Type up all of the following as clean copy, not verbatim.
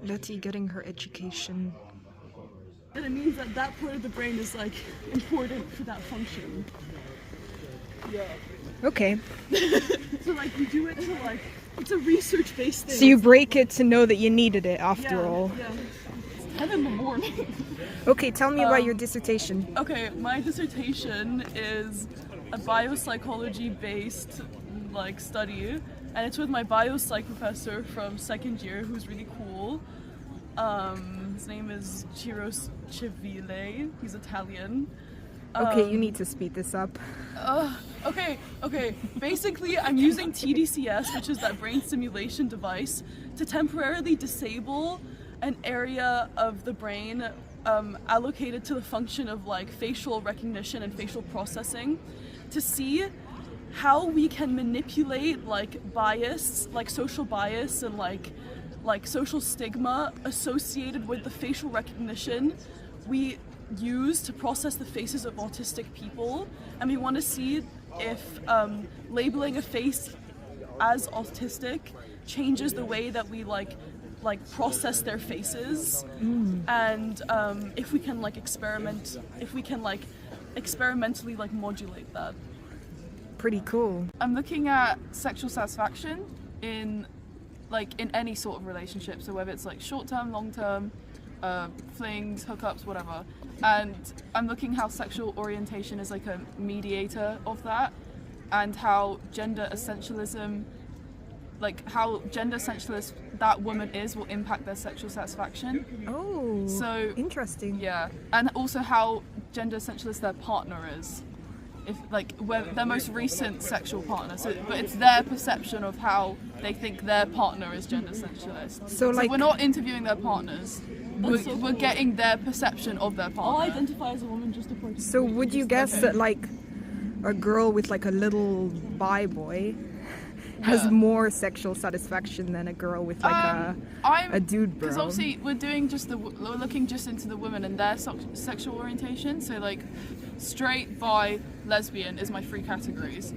Letty getting her education. And it means that that part of the brain is like important for that function. Yeah. Okay. So like you do it to like, it's a research-based thing. So you break it to know that you needed it after all. Yeah. It's 10 in the morning. Okay, tell me about your dissertation. Okay, my dissertation is a biopsychology-based like study, and it's with my biopsych professor from second year, who's really cool. His name is Chiros Civile. He's Italian. Okay, you need to speed this up. Okay. Basically, I'm using TDCS, which is that brain stimulation device, to temporarily disable an area of the brain allocated to the function of like facial recognition and facial processing, to see how we can manipulate like bias, like social bias and like social stigma associated with the facial recognition we use to process the faces of autistic people. And we want to see if labeling a face as autistic changes the way that we like process their faces, and if we can experimentally like modulate that. Pretty cool. I'm looking at sexual satisfaction in any sort of relationship, so whether it's like short-term, long-term, flings, hookups, whatever. And I'm looking how sexual orientation is like a mediator of that, and how gender essentialist that woman is will impact their sexual satisfaction. Oh, so interesting. Yeah, and also how gender essentialist their partner is. If their most recent sexual partner, but it's their perception of how they think their partner is gender essentialist. So we're not interviewing their partners. We're getting their perception of their partner. I'll identify as a woman just to So would you guess that like a girl with like a little bi boy has more sexual satisfaction than a girl with like a dude bro? Because obviously we're looking just into the women and their sexual orientation. So like straight, bi, lesbian is my 3 categories,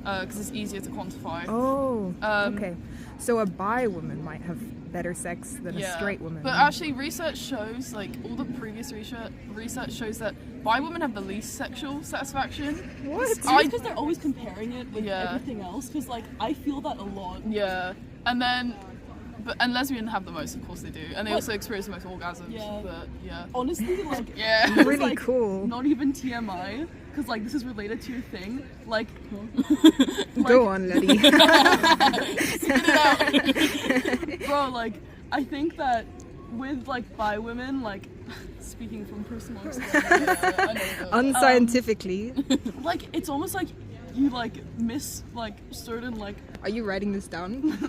because it's easier to quantify. Oh, okay. So a bi woman might have better sex than a straight woman. But actually research shows, like all the previous research shows that bi women have the least sexual satisfaction. What? It's because they're always comparing it with everything else, because like I feel that a lot. Yeah. And lesbian have the most, of course they do, and they also experience the most orgasms. Yeah. But yeah. Honestly, like really like, cool. Not even TMI, because like this is related to your thing. Like, go on, Letty. Spit it out. Bro, like I think that with like bi women, like speaking from personal experience, unscientifically, like it's almost like you like miss like certain like. Are you writing this down? I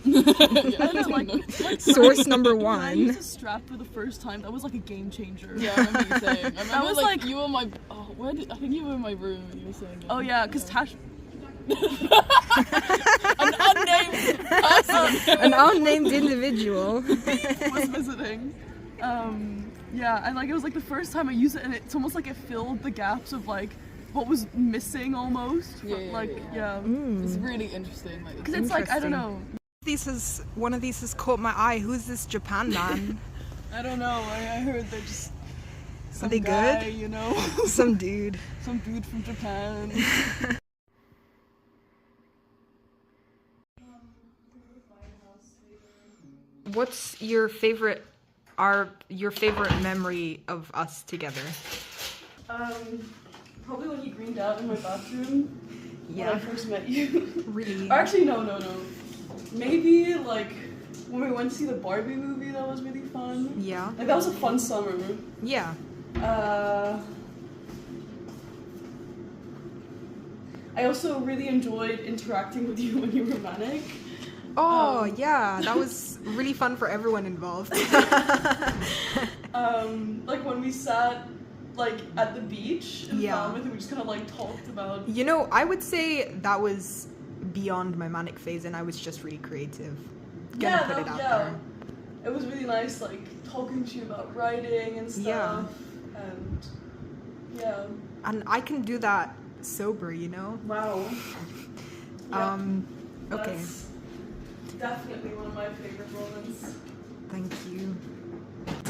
don't know, like source number when I 1. used a strap for the first time, that was like a game changer. Yeah, I remember you saying. I remember was like you were in my. Oh, I think you were in my room and you were saying. Oh yeah, because Tash. An unnamed person. An unnamed individual was visiting. Yeah, and like it was like the first time I used it, and it's almost like it filled the gaps of like what was missing almost. Yeah. It's really interesting. Because it's like I don't know. One of these has caught my eye. Who's this Japan man? I don't know. I heard they're just. Some Are they guy, good? You know. Some dude. Some dude from Japan. What's your favorite memory of us together? Probably when you greened out in my bathroom. Yeah. When I first met you. Really? Actually, no. Maybe like when we went to see the Barbie movie, that was really fun. Yeah. Like that was a fun summer. Yeah. I also really enjoyed interacting with you when you were manic. Oh, yeah, that was really fun for everyone involved. Like when we sat like at the beach in Falmouth, and we just kind of like talked about. You know, I would say that was beyond my manic phase, and I was just really creative. Put it out there. It was really nice, like talking to you about writing and stuff. And and I can do that sober, you know. Wow. Okay. That's definitely one of my favorite moments. Thank you.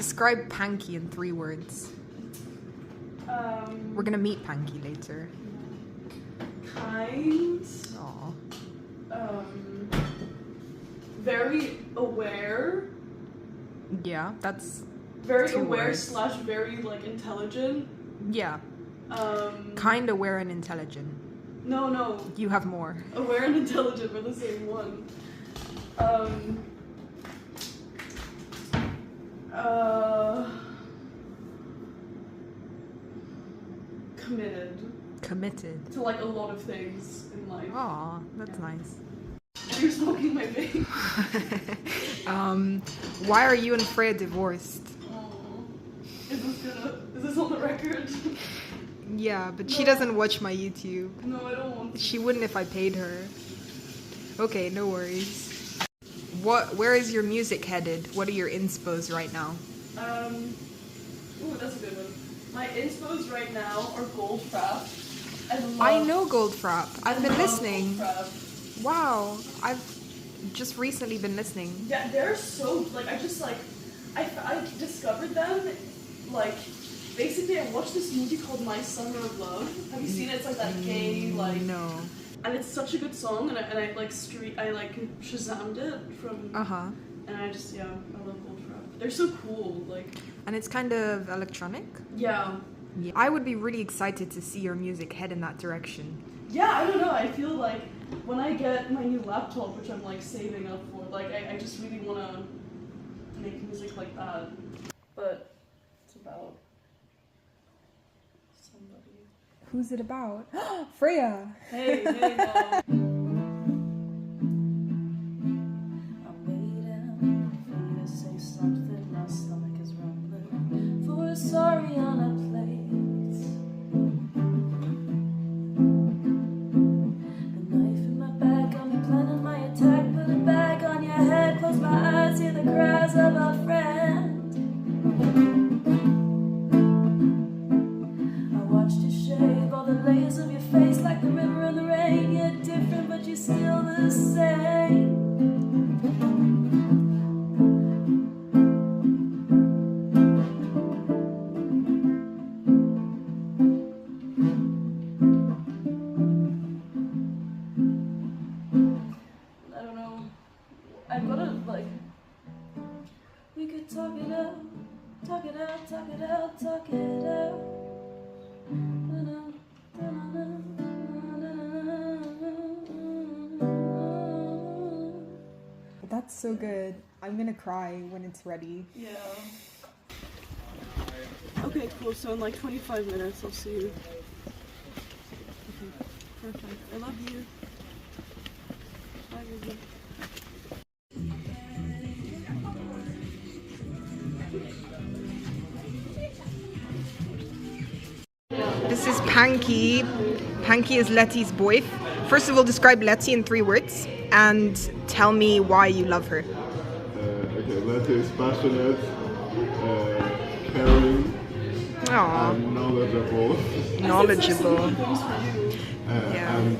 Describe Panky in 3 words. We're gonna meet Panky later. Kind. Aw. Very aware. Yeah, that's Very 2 aware words. slash very like intelligent. Yeah. Kind, aware, and intelligent. No. You have more. Aware and intelligent were the same one. Committed. To like a lot of things in life. Aw, that's nice. You're smoking my vape. Why are you and Freya divorced? Oh. Is this on the record? Yeah, but she No. doesn't watch my YouTube. No, I don't want to. She wouldn't if I paid her. Okay, no worries. Where is your music headed? What are your inspos right now? Ooh, that's a good one. My inspos right now are Goldfrapp. I know Goldfrapp. I've been listening. Goldfrapp. Wow, I've just recently been listening. Yeah, they're so like I discovered them like basically I watched this movie called My Summer of Love. Have you seen it? It's like that gay like No. and it's such a good song and I like Shazammed it from and I just I love Goldfrapp. They're so cool like And it's kind of electronic. yeah. Yeah. I would be really excited to see your music head in that direction. Yeah, I don't know. I feel like when I get my new laptop, which I'm like saving up for, like I just really want to make music like that. But it's about somebody. Who's it about? Freya! Hey, no. I'm waiting for you to say something. My stomach is rumbling for a sorry on a plate. The knife in my back, got me planning my attack. Put it back on your head, close my eyes, hear the cries of a friend. I watched you shave all the layers of your face like the river in the rain. You're different, but you're still the same. I don't know. I've got to like. We could talk it out, talk it out, talk it out, talk it out. That's so good. I'm gonna cry when it's ready. Yeah. Okay, cool. So in like 25 minutes, I'll see you. Okay, perfect. I love you. Bye, baby. This is Panky. Panky is Letty's boy. First of all, describe Letty in 3 words and tell me why you love her. Okay, Letty is passionate, caring, Aww, and knowledgeable. knowledgeable. Yeah. And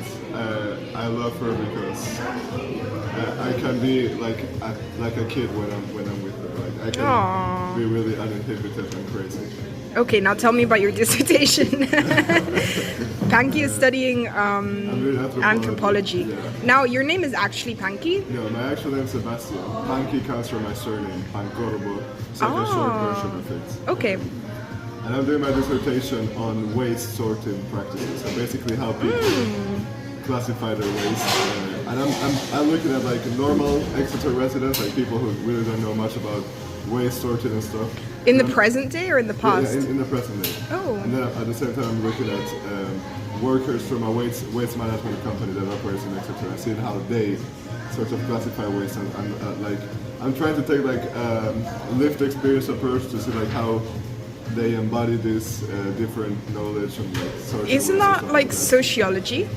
I love her because I can be like a kid when I'm with her. Like I can Aww. be really uninhibited and crazy. Okay, now tell me about your dissertation. Panky is studying I'm doing anthropology. Yeah. Now, your name is actually Panky? No, my actual name is Sebastian. Panky comes from my surname, Pankorbo. It's like a short version of it. Okay. And I'm doing my dissertation on waste sorting practices. So basically how people classify their waste. And I'm looking at like normal Exeter residents, like people who really don't know much about waste sorting and stuff. In the present day or in the past? Yeah, in the present day. Oh. And then at the same time I'm looking at workers from a waste management company that operates in Exeter and seeing how they sort of classify waste and like I'm trying to take like lived experience approach to see like how they embody this different knowledge and like social. Isn't that like sociology?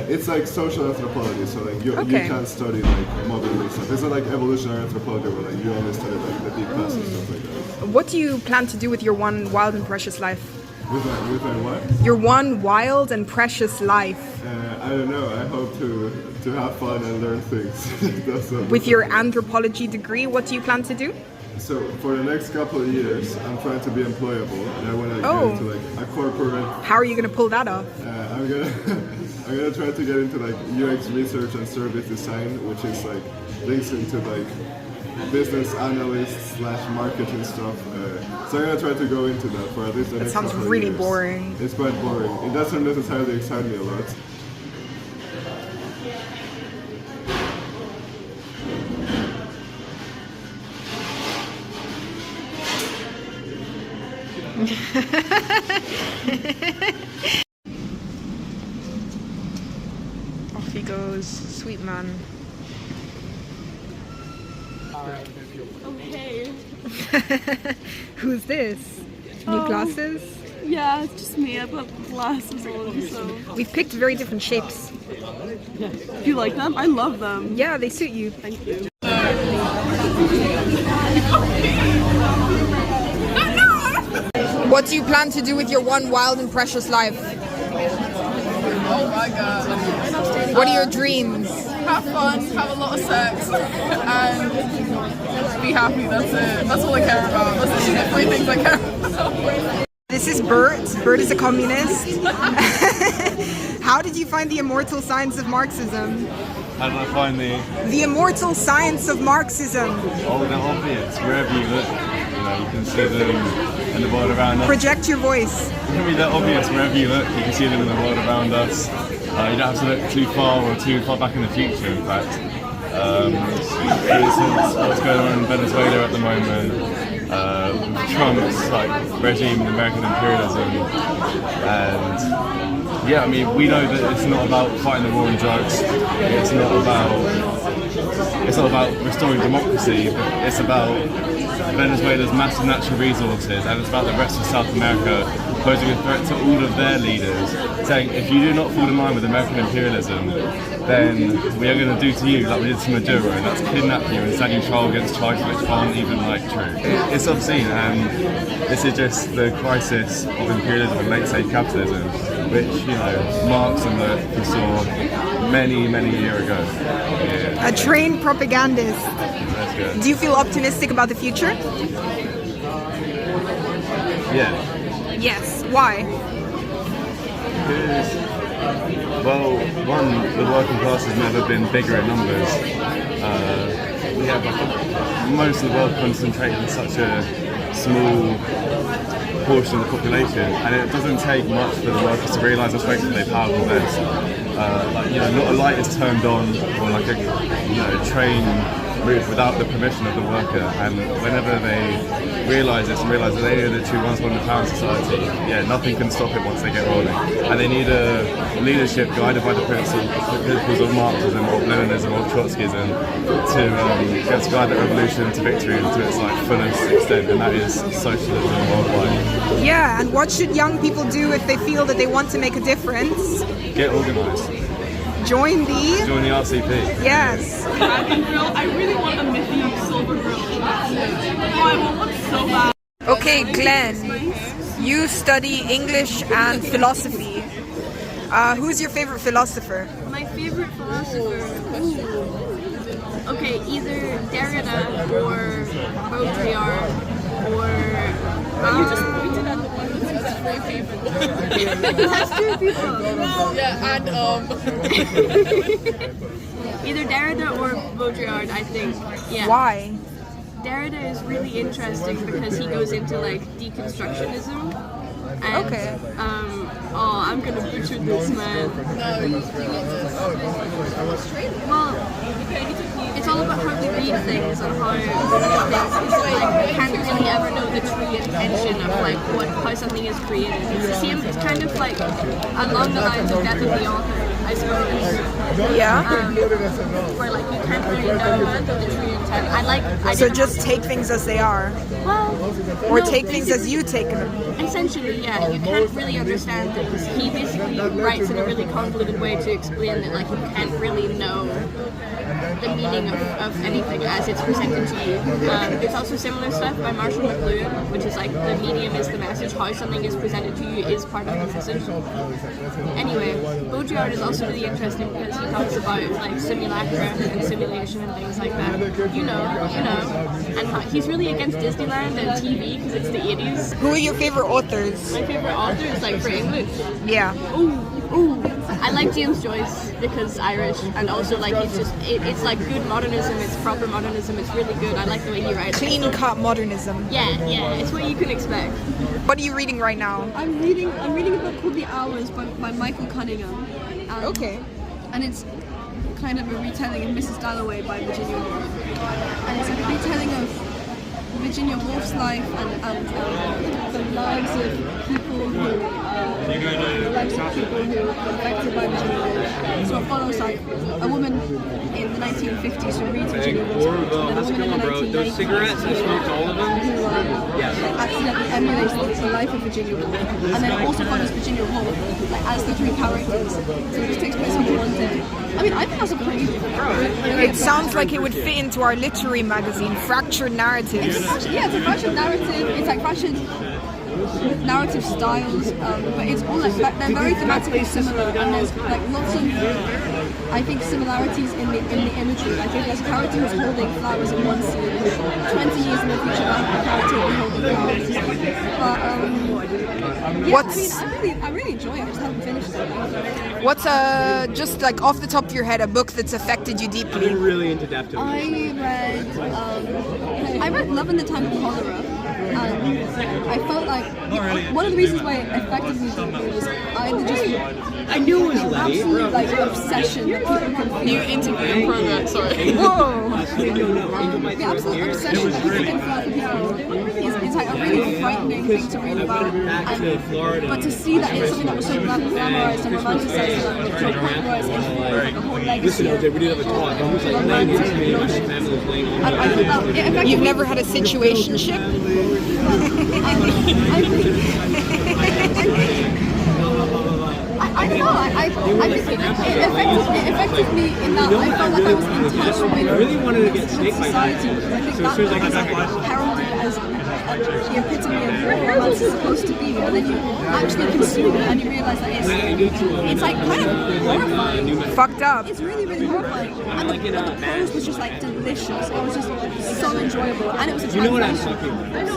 It's like social anthropology, so like you can study like modern stuff. It's not like evolutionary anthropology where like you only study like the deep past and stuff like that. What do you plan to do with your one wild and precious life? With my what? Your one wild and precious life. I don't know. I hope to have fun and learn things. That's With your anthropology degree, what do you plan to do? so for the next couple of years, I'm trying to be employable, and I want to get into like a corporate. How are you gonna pull that off? I'm gonna I'm gonna try to get into like UX research and service design, which is like links into like business analyst / marketing stuff. So I'm gonna try to go into that for at least the next Sounds couple of really years. boring. It's quite boring. It doesn't necessarily excite me a lot. Off he goes, sweet man. Okay. Who's this? New glasses? Yeah, it's just me. I've got glasses on, so. We've picked very different shapes. Do you like them? I love them. Yeah, they suit you. Thank you. What do you plan to do with your one wild and precious life? Oh my god. What are your dreams? Have fun, have a lot of sex, and be happy, that's it. That's all I care about. That's actually the three things I care about. This is Bert. Bert is a communist. How did you find the immortal science of Marxism? How did I find The immortal science of Marxism. Oh, they're obvious. Wherever you look, you can see them in the world around us. Project your voice. They're obvious wherever you look. You can see them in the world around us. You don't have to look too far or too far back in the future, in fact. For instance, what's going on in Venezuela at the moment, Trump's regime and American imperialism, and yeah, I mean, we know that it's not about fighting the war on drugs. It's not about restoring democracy. But it's about Venezuela's massive natural resources, and it's about the rest of South America posing a threat to all of their leaders, saying if you do not fall in line with American imperialism, then we are going to do to you like we did to Maduro, and that's kidnap you and stand you trial against charges which aren't even true. It's obscene, and this is just the crisis of imperialism and late-stage capitalism, which Marx and Letty foresaw many years ago. Yeah. A trained propagandist. That's good. Do you feel optimistic about the future? Yeah. Yes. Why? Because, well, one, the working class has never been bigger in numbers. We have most of the wealth concentrated in such a small portion of the population, and it doesn't take much for the workers to realise the strength of their powerful base. Not a light is turned on, or a train moved without the permission of the worker, and whenever they realise this and realise that they are the true ones on the power in society, nothing can stop it once they get rolling. And they need a leadership guided by the principles of Marxism, or Leninism, or Trotskyism to get to guide the revolution to victory and to its fullest extent, and that is socialism worldwide. Yeah, and what should young people do if they feel that they want to make a difference? Get organised. Join the RCP. Yes. Dragon grill. I really want a Mickey silver grill. Oh, I want one so bad. Okay, Glenn, you study English and philosophy. Who's your favorite philosopher? My favorite philosopher? Okay, either Derrida or Baudrillard or... You just pointed at the one that's my favorite. That's two people. Yeah, and Either Derrida or Baudrillard, I think. Yeah. Why? Derrida is really interesting because he goes into deconstructionism. And, Okay. I'm gonna butcher this, man. Well, it's all about how we read things and how we read things. We can't really ever know the true intention of how something is created. It's the same. It's kind of along the lines of Death of the Author, I suppose. Yeah. Where you can't really know the true intent. So just take things as they are, or no, take things as you take them. Essentially, yeah. You can't really understand it. He basically writes in a really convoluted way to explain that you can't really know the meaning of anything as it's presented to you. There's also similar stuff by Marshall McLuhan, which is like the medium is the message, how something is presented to you is part of the message. Anyway, Baudrillard is also really interesting because he talks about like simulacra and simulation and things like that. You know, and he's really against Disneyland and TV because it's the 80s. Who are your favorite authors? My favorite author is like for English. Yeah. Ooh, I like James Joyce because Irish, and also like it's like good modernism. It's proper modernism. It's really good. I like the way he writes. Clean cut modernism. Yeah, it's what you can expect. What are you reading right now? I'm reading a book called The Hours by Michael Cunningham. Okay. And it's kind of a retelling of Mrs. Dalloway by Virginia Woolf. And it's like a retelling of Virginia Woolf's life and the lives of people who were affected by Virginia Woolf. So it follows like a woman in the 1950s who reads Virginia Woolf, and then a woman in the 1990s who accidentally emulates the life of Virginia Woolf, and then it also follows Virginia Woolf like, as the three characters. So it just takes place on one day. I mean, I think that's a pretty. It sounds like it would fit into our literary magazine, Fractured Narratives. It's a fractured narrative. It's like fractured narrative styles, but it's all like they're very thematically similar, and there's like lots of, I think, similarities in the imagery. I think there's a character who's holding flowers in one scene. 20 years in the future, that character will be holding flowers. But I really enjoy it. I just haven't finished it. What's just like off the top of your head a book that's affected you deeply? I'm really into depth. I read Love in the Time of Cholera. And I felt like one of the reasons why it affected me deeply was I knew it was Letty. absolute like obsession that people can feel. New interview in progress. Sorry. Whoa! The absolute obsession that people can feel for people is like a really frightening thing to read about. But to see that it's something that was so glamorized and romanticized to a point where it's like a whole legacy. We did have a talk. I was like 9 years ago, my family was laying on I think that it affected You've me. never had a situationship? I don't know. I think it affected me in that I felt like I was in touch with society. I think that was heralded as the epitome of what romance is supposed to be, and then you actually consume it and you realise that it's like kind of horrifying. Fucked up. It's really, really horrifying. And the prose was just like delicious. It was just so enjoyable, and it was a translation. So